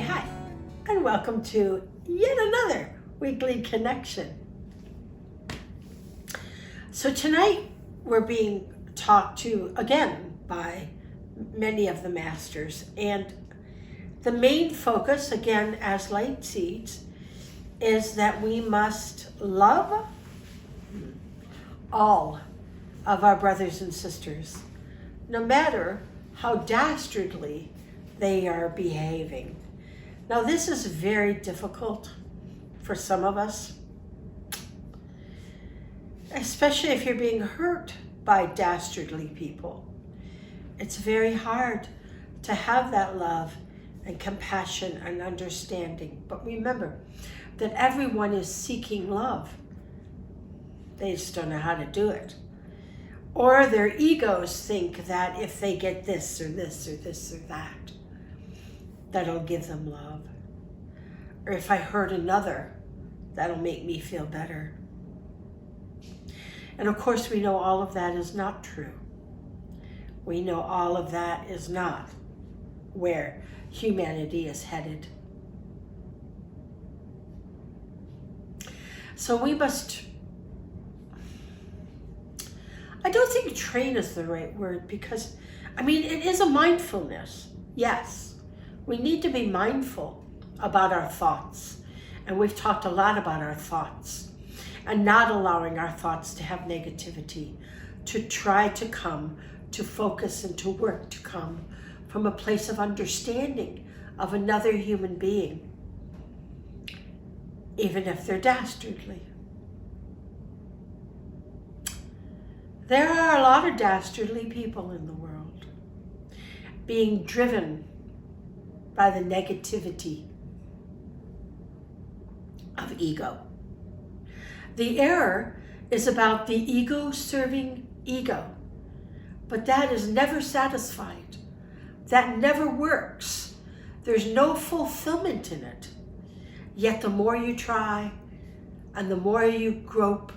Hi, and welcome to yet another weekly connection. So tonight we're being talked to again by many of the masters, and the main focus, again as light seeds, is that we must love all of our brothers and sisters, no matter how dastardly they are behaving. Now, this is very difficult for some of us, especially if you're being hurt by dastardly people. It's very hard to have that love and compassion and understanding. But remember that everyone is seeking love. They just don't know how to do it. Or their egos think that if they get this or this or this or that, that'll give them love. Or if I hurt another, that'll make me feel better. And of course, we know all of that is not true. We know all of that is not where humanity is headed. So we must, I don't think train is the right word, because, it is a mindfulness, yes. We need to be mindful about our thoughts. And we've talked a lot about our thoughts and not allowing our thoughts to have negativity, to try to come, to focus and to work to come from a place of understanding of another human being, even if they're dastardly. There are a lot of dastardly people in the world being driven by the negativity of ego. The error is about the ego serving ego, but that is never satisfied. That never works. There's no fulfillment in it. Yet the more you try and the more you grope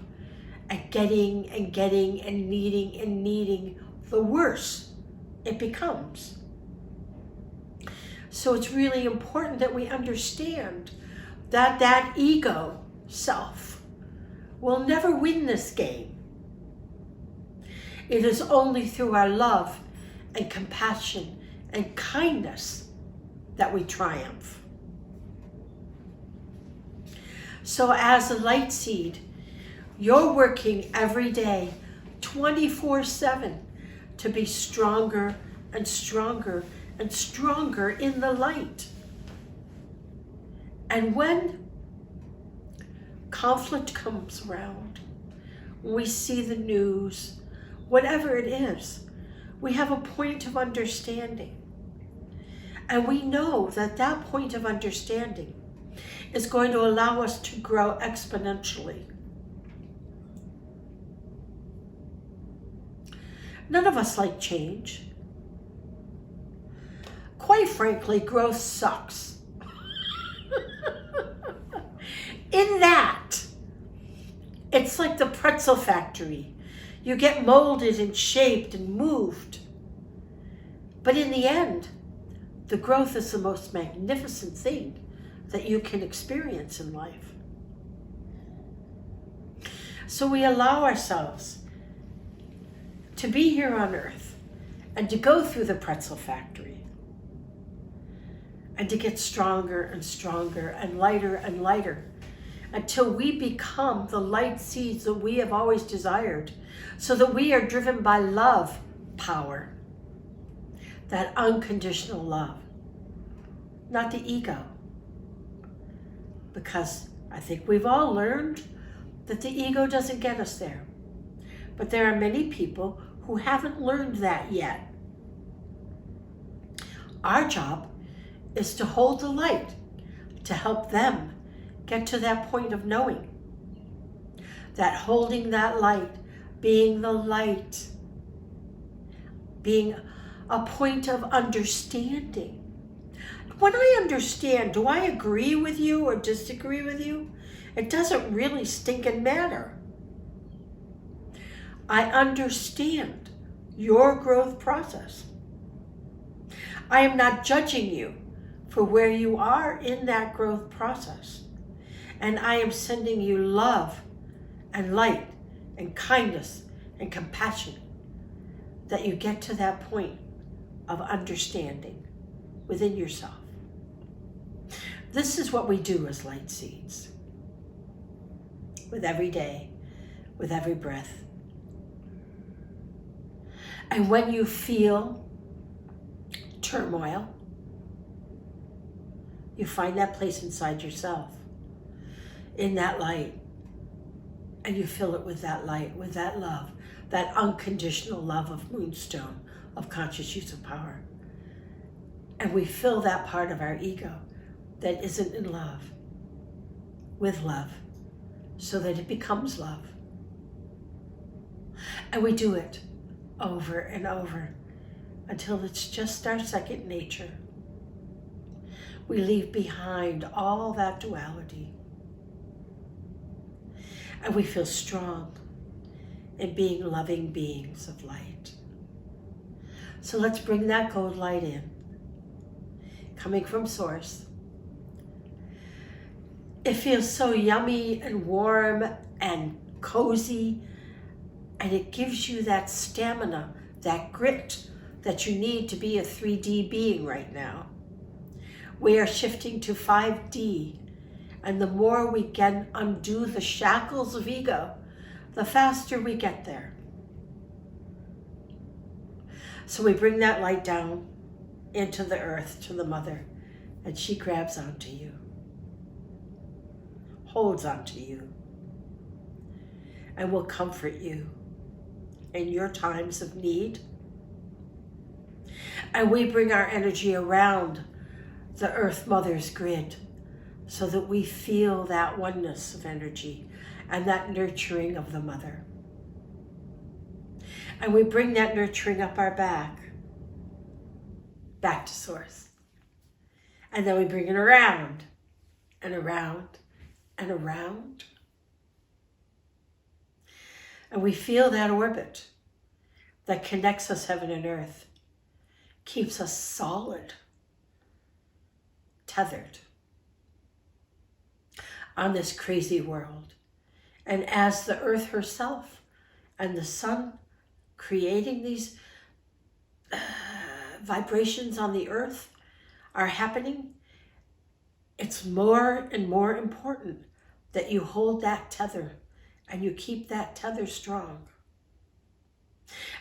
at getting and getting and needing, the worse it becomes. So it's really important that we understand that that ego self will never win this game. It is only through our love and compassion and kindness that we triumph. So as a light seed, you're working every day, 24/7, to be stronger and stronger and stronger in the light. And when conflict comes around, when we see the news, whatever it is, we have a point of understanding. And we know that that point of understanding is going to allow us to grow exponentially. None of us like change. Quite frankly, growth sucks. In that, it's like the pretzel factory. You get molded and shaped and moved. But in the end, the growth is the most magnificent thing that you can experience in life. So we allow ourselves to be here on earth and to go through the pretzel factory and to get stronger and stronger and lighter until we become the light seeds that we have always desired, so that we are driven by love power, that unconditional love, not the ego. Because I think we've all learned that the ego doesn't get us there. But there are many people who haven't learned that yet. Our job is to hold the light, to help them get to that point of knowing. That holding that light, being the light, being a point of understanding. When I understand, do I agree with you or disagree with you? It doesn't really stinking matter. I understand your growth process. I am not judging you for where you are in that growth process. And I am sending you love and light and kindness and compassion, that you get to that point of understanding within yourself. This is what we do as light seeds. With every day, with every breath. And when you feel turmoil, you find that place inside yourself, in that light, and you fill it with that light, with that love, that unconditional love of Moonstone, of conscious use of power. And we fill that part of our ego that isn't in love with love, so that it becomes love. And we do it over and over until it's just our second nature. We leave behind all that duality. And we feel strong in being loving beings of light. So let's bring that gold light in, coming from Source. It feels so yummy and warm and cozy, and it gives you that stamina, that grit that you need to be a 3D being right now. We are shifting to 5D, and the more we can undo the shackles of ego, the faster we get there. So we bring that light down into the earth, to the mother, and she grabs onto you, holds onto you, and will comfort you in your times of need. And we bring our energy around the Earth Mother's grid so that we feel that oneness of energy and that nurturing of the mother. And we bring that nurturing up our back to Source. And then we bring it around and around and around. And we feel that orbit that connects us heaven and earth, keeps us solid, tethered on this crazy world. And as the earth herself and the sun creating these vibrations on the earth are happening, it's more and more important that you hold that tether and you keep that tether strong.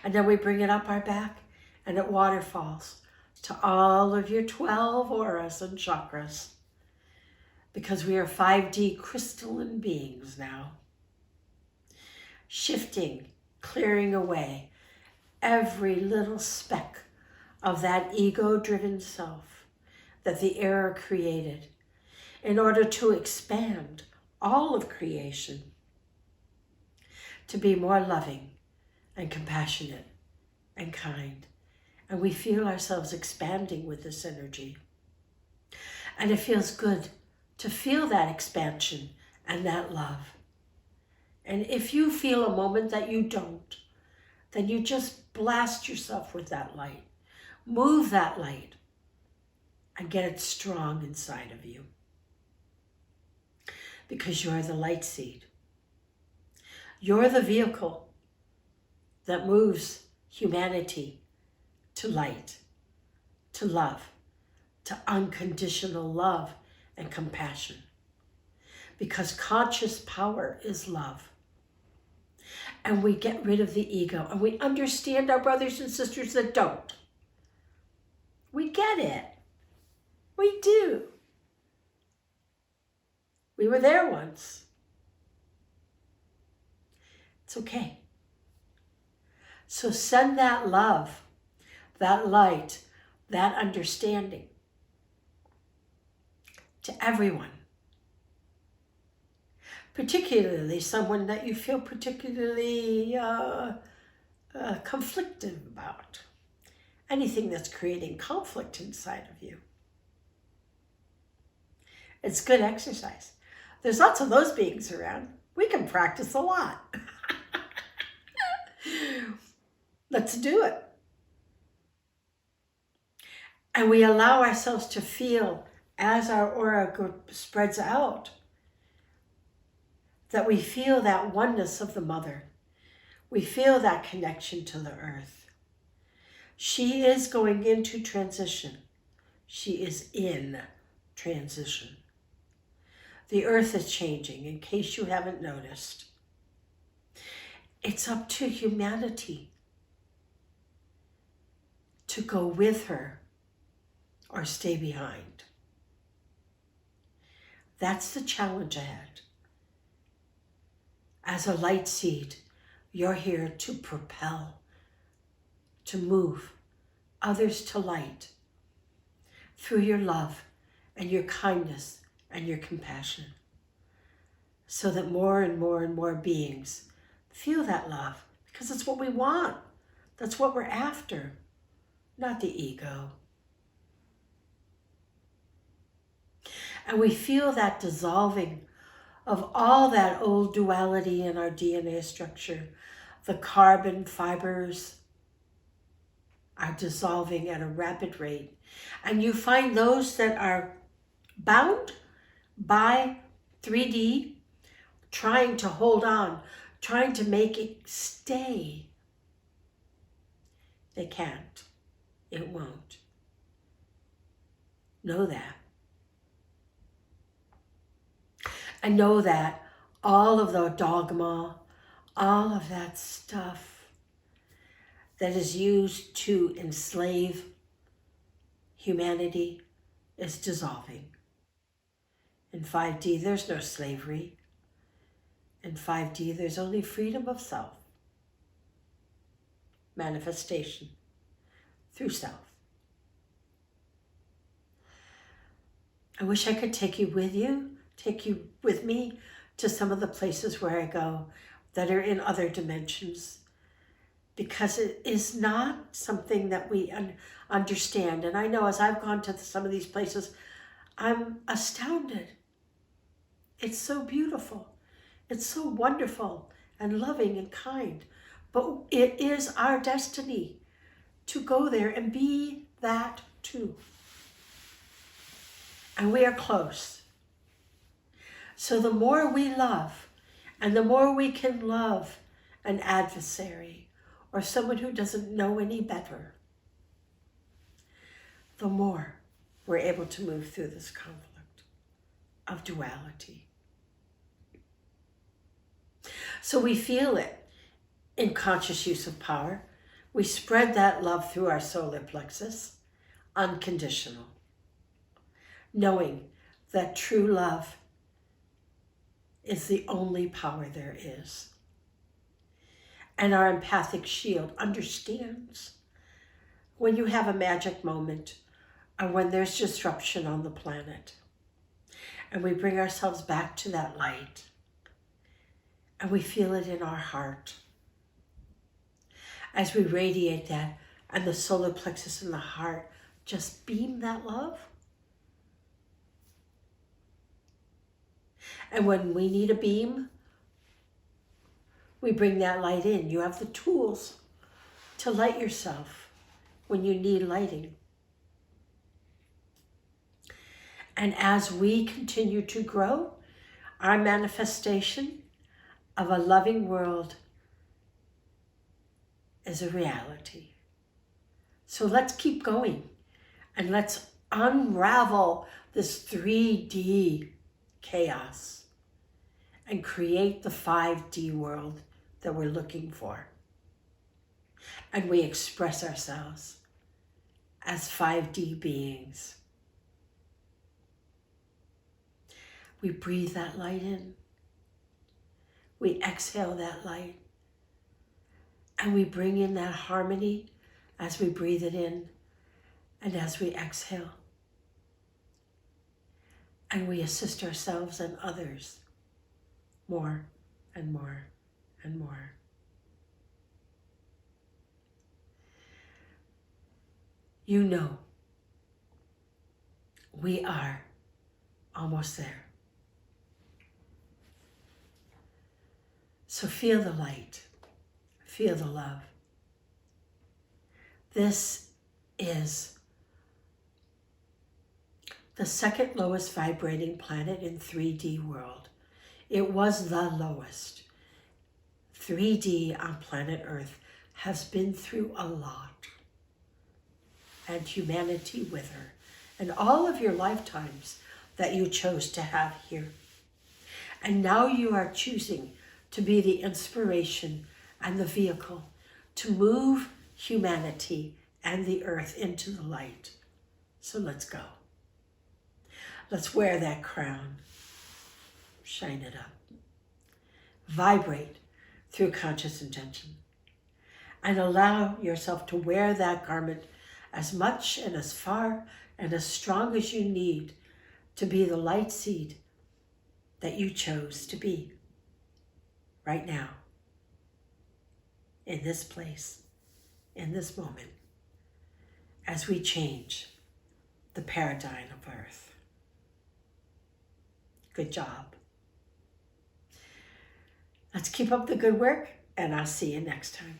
And then we bring it up our back and it waterfalls to all of your 12 auras and chakras, because we are 5D crystalline beings now, shifting, clearing away every little speck of that ego-driven self that the error created in order to expand all of creation to be more loving and compassionate and kind. And we feel ourselves expanding with this energy. And it feels good to feel that expansion and that love. And if you feel a moment that you don't, then you just blast yourself with that light. Move that light and get it strong inside of you. Because you're the light seed. You're the vehicle that moves humanity to light, to love, to unconditional love and compassion. Because conscious power is love. And we get rid of the ego, and we understand our brothers and sisters that don't. We get it. We do. We were there once. It's okay. So send that love, that light, that understanding to everyone. Particularly someone that you feel particularly conflicted about. Anything that's creating conflict inside of you. It's good exercise. There's lots of those beings around. We can practice a lot. Let's do it. And we allow ourselves to feel, as our aura spreads out, that we feel that oneness of the mother. We feel that connection to the earth. She is going into transition. She is in transition. The earth is changing, in case you haven't noticed. It's up to humanity to go with her or stay behind. That's the challenge ahead. As a light seed, you're here to propel, to move others to light through your love and your kindness and your compassion, so that more and more and more beings feel that love, because it's what we want. That's what we're after, not the ego. And we feel that dissolving of all that old duality in our DNA structure. The carbon fibers are dissolving at a rapid rate. And you find those that are bound by 3D, trying to hold on, trying to make it stay. They can't. It won't. Know that. And know that all of the dogma, all of that stuff that is used to enslave humanity is dissolving. In 5D, there's no slavery. In 5D, there's only freedom of self. Manifestation through self. I wish I could take you with me to some of the places where I go that are in other dimensions, because it is not something that we understand. And I know as I've gone to some of these places, I'm astounded. It's so beautiful. It's so wonderful and loving and kind. But it is our destiny to go there and be that too. And we are close. So the more we love, and the more we can love an adversary or someone who doesn't know any better, the more we're able to move through this conflict of duality. So we feel it in conscious use of power. We spread that love through our solar plexus, unconditional, knowing that true love is the only power there is. And our empathic shield understands when you have a magic moment or when there's disruption on the planet, and we bring ourselves back to that light, and we feel it in our heart as we radiate that, and the solar plexus and the heart just beam that love. And when we need a beam, we bring that light in. You have the tools to light yourself when you need lighting. And as we continue to grow, our manifestation of a loving world is a reality. So let's keep going, and let's unravel this 3D chaos and create the 5D world that we're looking for. And we express ourselves as 5D beings. We breathe that light in. We exhale that light. And we bring in that harmony as we breathe it in and as we exhale. And we assist ourselves and others more and more and more. You know, we are almost there. So feel the light, feel the love. This is the second lowest vibrating planet in 3D world. It was the lowest. 3D on planet Earth has been through a lot. And humanity with her. And all of your lifetimes that you chose to have here. And now you are choosing to be the inspiration and the vehicle to move humanity and the earth into the light. So let's go. Let's wear that crown. Shine it up. Vibrate through conscious intention. And allow yourself to wear that garment as much and as far and as strong as you need to be the light seed that you chose to be right now, in this place, in this moment, as we change the paradigm of Earth. Good job. Let's keep up the good work, and I'll see you next time.